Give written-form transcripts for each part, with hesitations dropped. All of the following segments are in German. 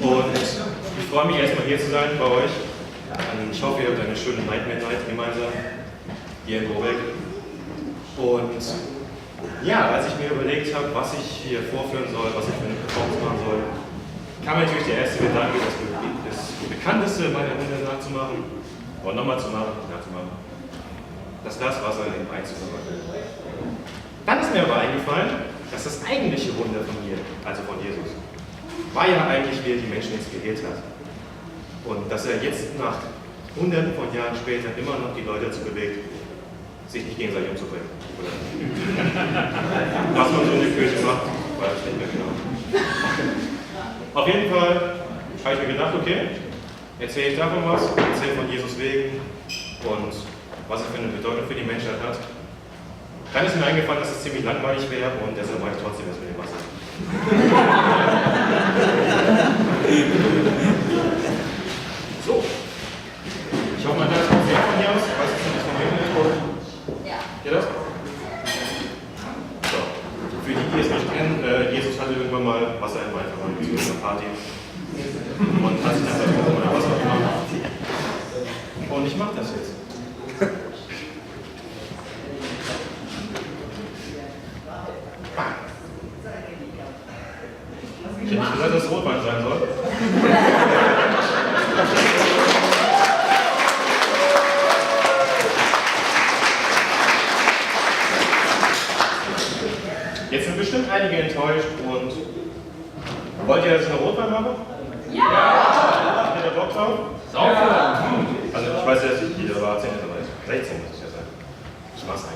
Und ich freue mich erstmal hier zu sein bei euch. Ich hoffe, ihr habt eine schöne Nightmare Night gemeinsam hier in Bobeck. Und ja, als ich mir überlegt habe, was ich hier vorführen soll, was ich für eine Performance machen soll, kam natürlich der erste Gedanke, das bekannteste meiner Runde nachzumachen, oder nochmal nachzumachen, das Glaswasser in Wein zu verwandeln. Dann ist mir aber eingefallen, dass das eigentliche Wunder von mir, also von Jesus, war ja eigentlich, wie er die Menschen jetzt geheilt hat. Und dass er jetzt nach Hunderten von Jahren später immer noch die Leute dazu bewegt, sich nicht gegenseitig umzubringen. Oder was man so in der Kirche macht, weiß ich nicht mehr genau. Auf jeden Fall habe ich mir gedacht, okay, erzähle ich davon was, erzähle von Jesus wegen und was er für eine Bedeutung für die Menschheit hat. Dann ist mir eingefallen, dass es ziemlich langweilig wäre und deshalb mache ich trotzdem das mit dem Wasser. So. Ich hoffe, man hört es auch sehr von hier aus. Ich weiß jetzt nicht, von hinten ist. Ja. Geht das? So. Für die, die es nicht kennen, Jesus hatte irgendwann mal Wasser im Wein verwandelt zu einer Party. Und hat sich dann darüber mal Wasser gemacht. Und ich mache das jetzt. Ich hätte nicht gesagt, dass es Rotwein sein soll. Jetzt sind bestimmt einige enttäuscht und wollt ihr jetzt eine Rotwein machen? Ja! Habt ihr da Bock drauf? Sauber! Also ich weiß jetzt nicht, wie der war 10 ist, aber 16 muss es ja sein. Ich mach's einfach.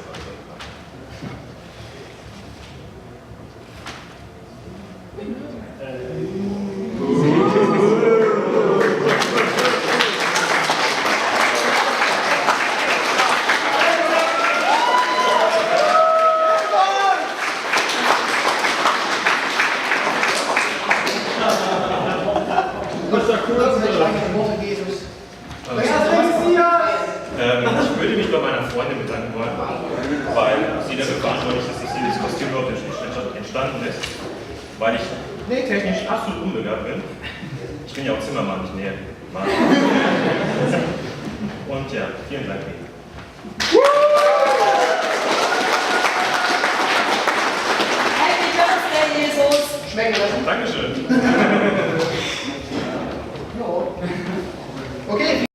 Ich würde mich bei meiner Freundin bedanken wollen, weil sie dafür verantwortlich ist, dass dieses Kostüm überhaupt entstanden ist, weil ich nähtechnisch absolut unbegabt bin. Ich bin ja auch Zimmermann, nicht Näher. Und ja, vielen Dank. Happy Birthday, Jesus! Schmecken lassen? Dankeschön. Okay.